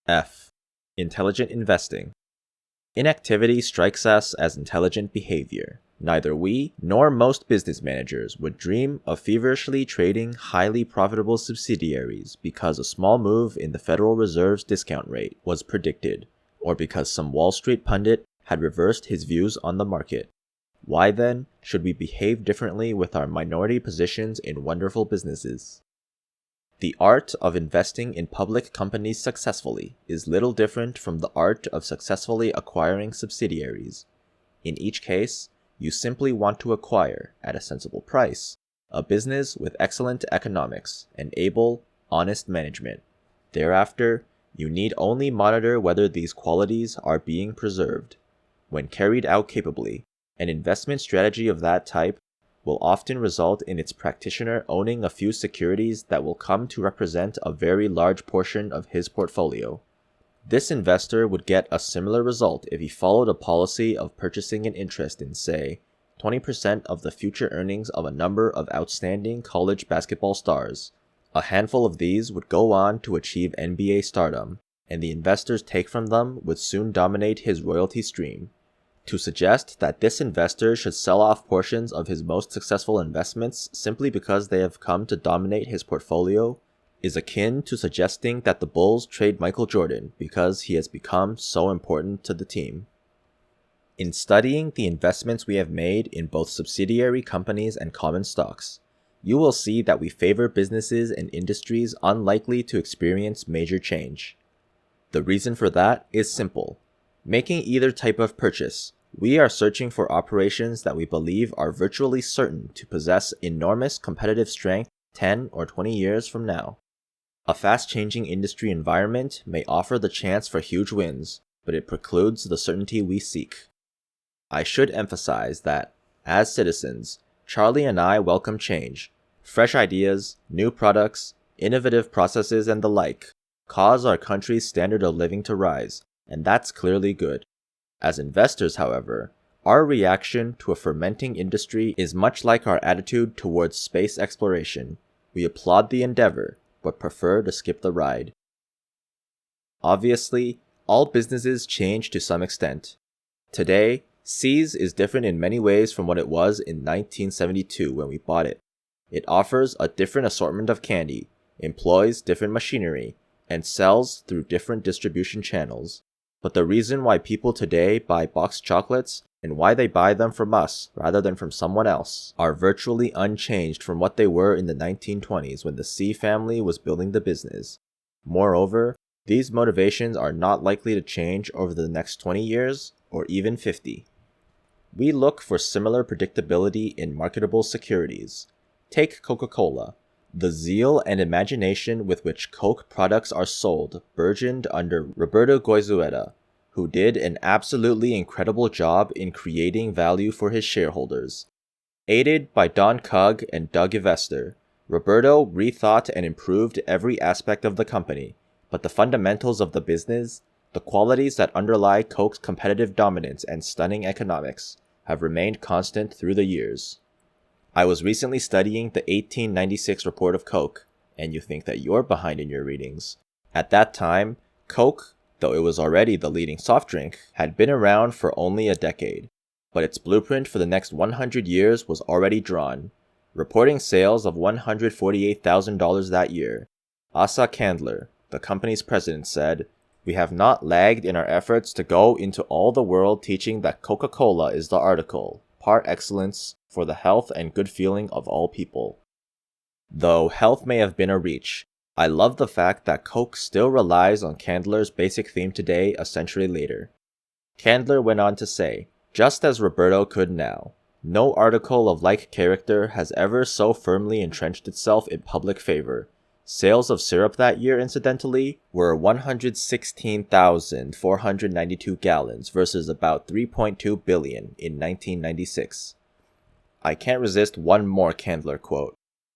F. Intelligent investing. Inactivity strikes us as intelligent behavior. Neither we nor most business managers would dream of feverishly trading highly profitable subsidiaries because a small move in the Federal Reserve's discount rate was predicted, or because some Wall Street pundit had reversed his views on the market. Why then should we behave differently with our minority positions in wonderful businesses? The art of investing in public companies successfully is little different from the art of successfully acquiring subsidiaries. In each case, you simply want to acquire, at a sensible price, a business with excellent economics and able, honest management. Thereafter, you need only monitor whether these qualities are being preserved. When carried out capably, an investment strategy of that type will often result in its practitioner owning a few securities that will come to represent a very large portion of his portfolio. This investor would get a similar result if he followed a policy of purchasing an interest in, say, 20% of the future earnings of a number of outstanding college basketball stars. A handful of these would go on to achieve NBA stardom, and the investor's take from them would soon dominate his royalty stream. To suggest that this investor should sell off portions of his most successful investments simply because they have come to dominate his portfolio is akin to suggesting that the Bulls trade Michael Jordan because he has become so important to the team. In studying the investments we have made in both subsidiary companies and common stocks, you will see that we favor businesses and industries unlikely to experience major change. The reason for that is simple. Making either type of purchase, we are searching for operations that we believe are virtually certain to possess enormous competitive strength 10 or 20 years from now. A fast-changing industry environment may offer the chance for huge wins, but it precludes the certainty we seek. I should emphasize that, as citizens, Charlie and I welcome change. Fresh ideas, new products, innovative processes, and the like cause our country's standard of living to rise, and that's clearly good. As investors, however, our reaction to a fermenting industry is much like our attitude towards space exploration. We applaud the endeavor, but prefer to skip the ride. Obviously, all businesses change to some extent. Today, See's is different in many ways from what it was in 1972 when we bought it. It offers a different assortment of candy, employs different machinery, and sells through different distribution channels. But the reason why people today buy boxed chocolates and why they buy them from us rather than from someone else are virtually unchanged from what they were in the 1920s when the C family was building the business. Moreover, these motivations are not likely to change over the next 20 years or even 50. We look for similar predictability in marketable securities. Take Coca-Cola. The zeal and imagination with which Coke products are sold burgeoned under Roberto Goizueta, who did an absolutely incredible job in creating value for his shareholders. Aided by Don Cugg and Doug Evester, Roberto rethought and improved every aspect of the company, but the fundamentals of the business, the qualities that underlie Coke's competitive dominance and stunning economics, have remained constant through the years. I was recently studying the 1896 report of Coke, and you think that you're behind in your readings. At that time, Coke, though it was already the leading soft drink, had been around for only a decade, but its blueprint for the next 100 years was already drawn. Reporting sales of $148,000 that year, Asa Candler, the company's president, said, "We have not lagged in our efforts to go into all the world teaching that Coca-Cola is the article, par excellence, for the health and good feeling of all people." Though health may have been a reach, I love the fact that Coke still relies on Candler's basic theme today a century later. Candler went on to say, just as Roberto could now, no article of like character has ever so firmly entrenched itself in public favor. Sales of syrup that year, incidentally, were 116,492 gallons versus about 3.2 billion in 1996. I can't resist one more Candler quote.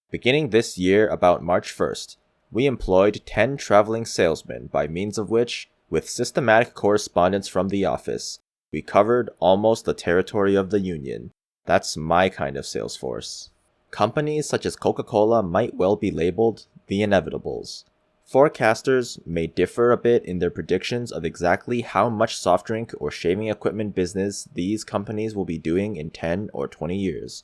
Beginning this year about March 1st, we employed 10 traveling salesmen by means of which, with systematic correspondence from the office, we covered almost the territory of the Union. That's my kind of sales force. Companies such as Coca-Cola might well be labeled the inevitables. Forecasters may differ a bit in their predictions of exactly how much soft drink or shaving equipment business these companies will be doing in 10 or 20 years.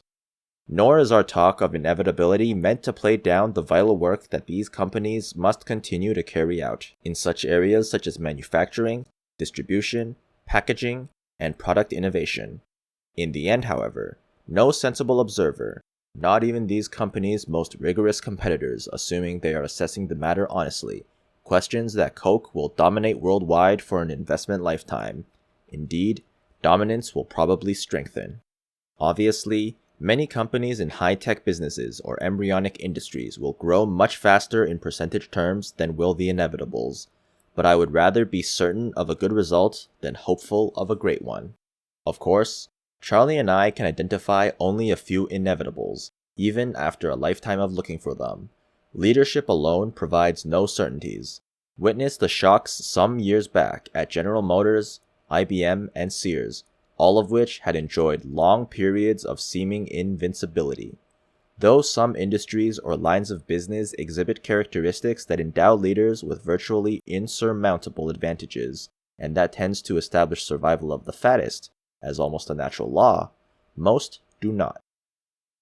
Nor is our talk of inevitability meant to play down the vital work that these companies must continue to carry out in such areas such as manufacturing, distribution, packaging, and product innovation. In the end, however, no sensible observer, not even these companies' most rigorous competitors, assuming they are assessing the matter honestly, questions that Coke will dominate worldwide for an investment lifetime. Indeed, dominance will probably strengthen. Obviously, many companies in high-tech businesses or embryonic industries will grow much faster in percentage terms than will the inevitables, but I would rather be certain of a good result than hopeful of a great one. Of course, Charlie and I can identify only a few inevitables, even after a lifetime of looking for them. Leadership alone provides no certainties. Witness the shocks some years back at General Motors, IBM, and Sears, all of which had enjoyed long periods of seeming invincibility. Though some industries or lines of business exhibit characteristics that endow leaders with virtually insurmountable advantages, and that tends to establish survival of the fattest, as almost a natural law, most do not.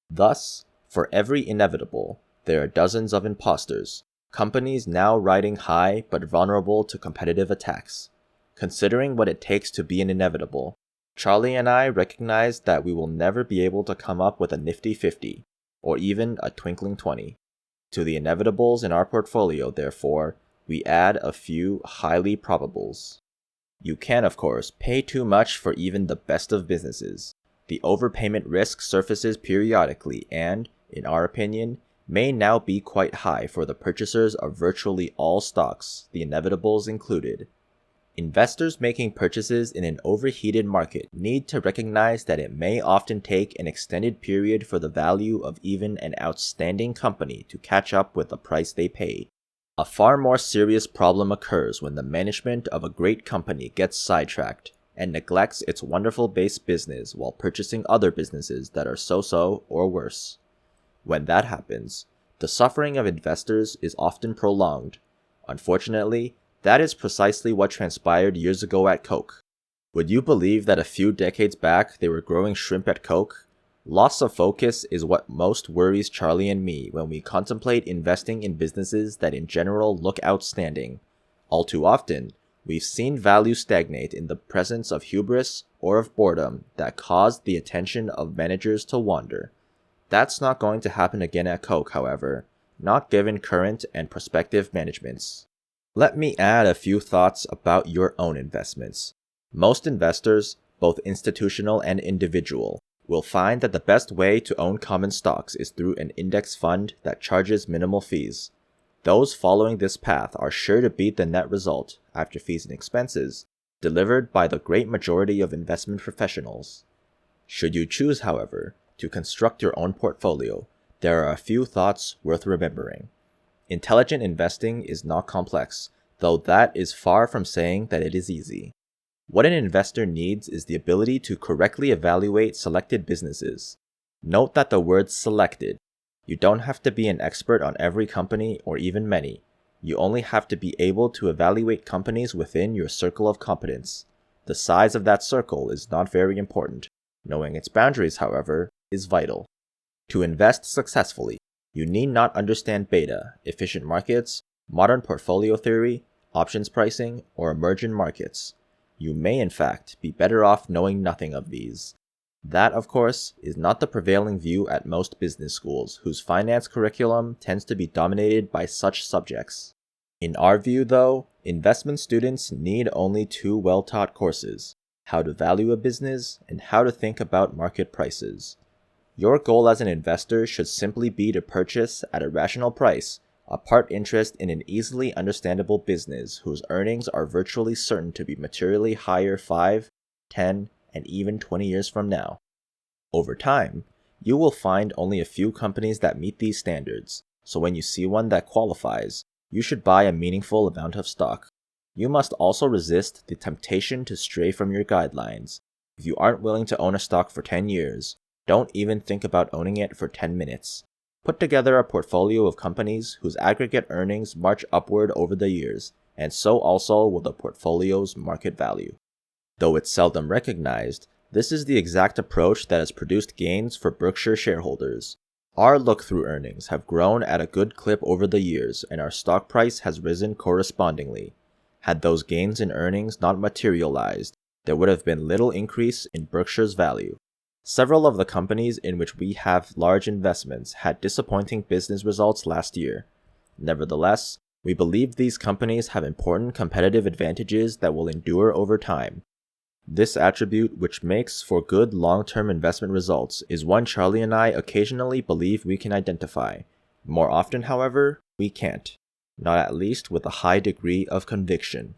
Thus, for every inevitable, there are dozens of imposters, companies now riding high but vulnerable to competitive attacks. Considering what it takes to be an inevitable, Charlie and I recognize that we will never be able to come up with a nifty 50, or even a twinkling 20. To the inevitables in our portfolio, therefore, we add a few highly probables. You can, of course, pay too much for even the best of businesses. The overpayment risk surfaces periodically and, in our opinion, may now be quite high for the purchasers of virtually all stocks, the inevitables included. Investors making purchases in an overheated market need to recognize that it may often take an extended period for the value of even an outstanding company to catch up with the price they pay. A far more serious problem occurs when the management of a great company gets sidetracked and neglects its wonderful base business while purchasing other businesses that are so-so or worse. When that happens, the suffering of investors is often prolonged. Unfortunately, that is precisely what transpired years ago at Coke. Would you believe that a few decades back they were growing shrimp at Coke? Loss of focus is what most worries Charlie and me when we contemplate investing in businesses that in general look outstanding. All too often, we've seen value stagnate in the presence of hubris or of boredom that caused the attention of managers to wander. That's not going to happen again at Coke, however, not given current and prospective managements. Let me add a few thoughts about your own investments. Most investors, both institutional and individual, will find that the best way to own common stocks is through an index fund that charges minimal fees. Those following this path are sure to beat the net result, after fees and expenses, delivered by the great majority of investment professionals. Should you choose, however, to construct your own portfolio, there are a few thoughts worth remembering. Intelligent investing is not complex, though that is far from saying that it is easy. What an investor needs is the ability to correctly evaluate selected businesses. Note that the word selected. You don't have to be an expert on every company or even many. You only have to be able to evaluate companies within your circle of competence. The size of that circle is not very important. Knowing its boundaries, however, is vital. To invest successfully, you need not understand beta, efficient markets, modern portfolio theory, options pricing, or emerging markets. You may, in fact, be better off knowing nothing of these. That, of course, is not the prevailing view at most business schools, whose finance curriculum tends to be dominated by such subjects. In our view, though, investment students need only two well-taught courses: how to value a business and how to think about market prices. Your goal as an investor should simply be to purchase, at a rational price, a part interest in an easily understandable business whose earnings are virtually certain to be materially higher 5, 10, and even 20 years from now. Over time, you will find only a few companies that meet these standards, so when you see one that qualifies, you should buy a meaningful amount of stock. You must also resist the temptation to stray from your guidelines. If you aren't willing to own a stock for 10 years, don't even think about owning it for 10 minutes. Put together a portfolio of companies whose aggregate earnings march upward over the years, and so also will the portfolio's market value. Though it's seldom recognized, this is the exact approach that has produced gains for Berkshire shareholders. Our look-through earnings have grown at a good clip over the years, and our stock price has risen correspondingly. Had those gains in earnings not materialized, there would have been little increase in Berkshire's value. Several of the companies in which we have large investments had disappointing business results last year. Nevertheless, we believe these companies have important competitive advantages that will endure over time. This attribute, which makes for good long-term investment results, is one Charlie and I occasionally believe we can identify. More often, however, we can't. Not at least with a high degree of conviction.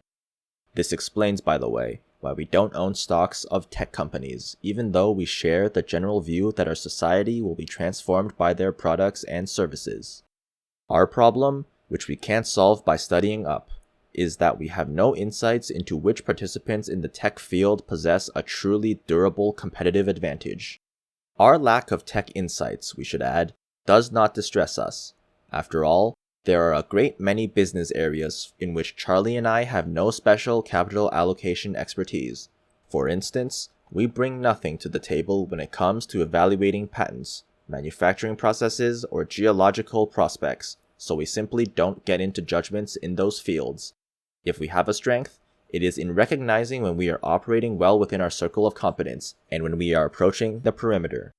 This explains, by the way, why we don't own stocks of tech companies, even though we share the general view that our society will be transformed by their products and services. Our problem, which we can't solve by studying up, is that we have no insights into which participants in the tech field possess a truly durable competitive advantage. Our lack of tech insights, we should add, does not distress us. After all, there are a great many business areas in which Charlie and I have no special capital allocation expertise. For instance, we bring nothing to the table when it comes to evaluating patents, manufacturing processes, or geological prospects, so we simply don't get into judgments in those fields. If we have a strength, it is in recognizing when we are operating well within our circle of competence and when we are approaching the perimeter.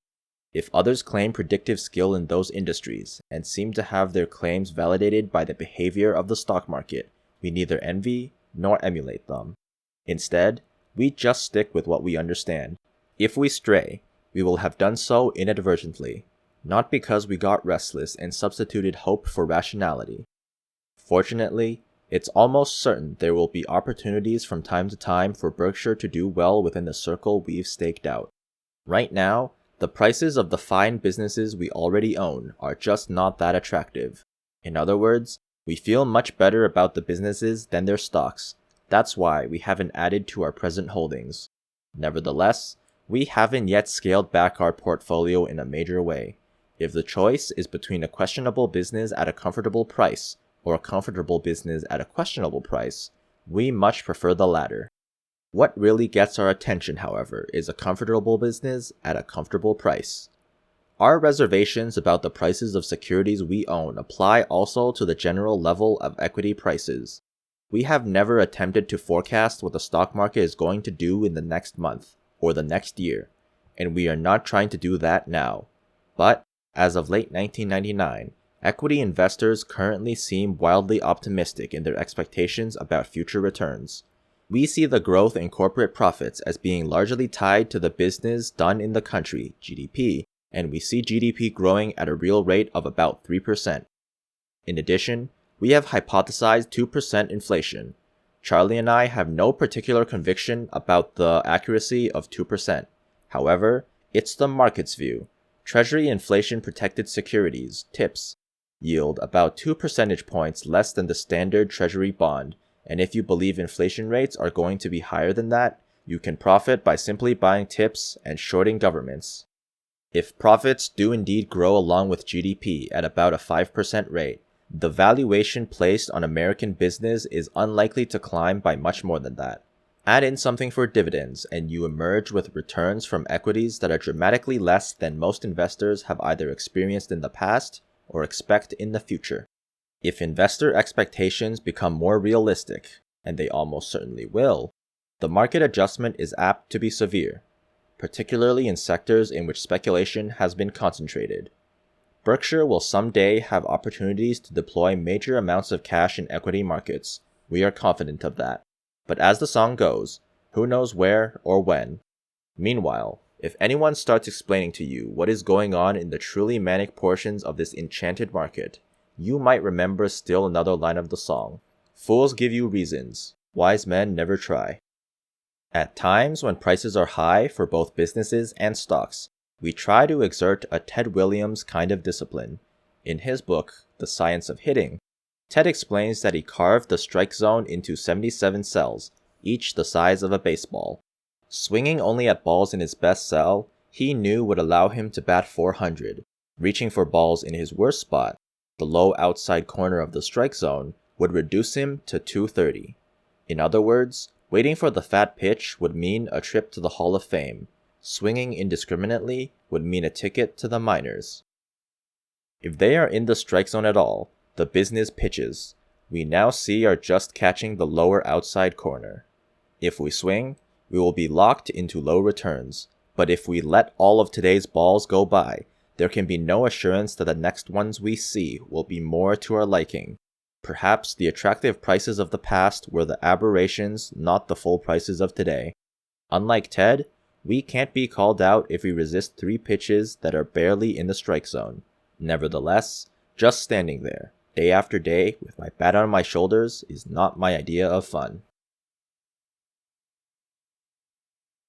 If others claim predictive skill in those industries and seem to have their claims validated by the behavior of the stock market, we neither envy nor emulate them. Instead, we just stick with what we understand. If we stray, we will have done so inadvertently, not because we got restless and substituted hope for rationality. Fortunately, it's almost certain there will be opportunities from time to time for Berkshire to do well within the circle we've staked out. Right now, the prices of the fine businesses we already own are just not that attractive. In other words, we feel much better about the businesses than their stocks. That's why we haven't added to our present holdings. Nevertheless, we haven't yet scaled back our portfolio in a major way. If the choice is between a questionable business at a comfortable price or a comfortable business at a questionable price, we much prefer the latter. What really gets our attention, however, is a comfortable business at a comfortable price. Our reservations about the prices of securities we own apply also to the general level of equity prices. We have never attempted to forecast what the stock market is going to do in the next month or the next year, and we are not trying to do that now. But, as of late 1999, equity investors currently seem wildly optimistic in their expectations about future returns. We see the growth in corporate profits as being largely tied to the business done in the country, GDP, and we see GDP growing at a real rate of about 3%. In addition, we have hypothesized 2% inflation. Charlie and I have no particular conviction about the accuracy of 2%. However, it's the market's view. Treasury inflation-protected securities, TIPS, yield about 2 percentage points less than the standard Treasury bond, and if you believe inflation rates are going to be higher than that, you can profit by simply buying TIPS and shorting governments. If profits do indeed grow along with GDP at about a 5% rate, the valuation placed on American business is unlikely to climb by much more than that. Add in something for dividends, and you emerge with returns from equities that are dramatically less than most investors have either experienced in the past or expect in the future. If investor expectations become more realistic, and they almost certainly will, the market adjustment is apt to be severe, particularly in sectors in which speculation has been concentrated. Berkshire will someday have opportunities to deploy major amounts of cash in equity markets. We are confident of that. But as the song goes, who knows where or when? Meanwhile, if anyone starts explaining to you what is going on in the truly manic portions of this enchanted market, you might remember still another line of the song. Fools give you reasons, wise men never try. At times when prices are high for both businesses and stocks, we try to exert a Ted Williams kind of discipline. In his book, The Science of Hitting, Ted explains that he carved the strike zone into 77 cells, each the size of a baseball. Swinging only at balls in his best cell, he knew would allow him to bat 400. Reaching for balls in his worst spot, the low outside corner of the strike zone, would reduce him to 230. In other words, waiting for the fat pitch would mean a trip to the Hall of Fame. Swinging indiscriminately would mean a ticket to the minors. If they are in the strike zone at all, the business pitches we now see are just catching the lower outside corner. If we swing, we will be locked into low returns, but if we let all of today's balls go by, there can be no assurance that the next ones we see will be more to our liking. Perhaps the attractive prices of the past were the aberrations, not the full prices of today. Unlike Ted, we can't be called out if we resist 3 pitches that are barely in the strike zone. Nevertheless, just standing there, day after day, with my bat on my shoulders, is not my idea of fun.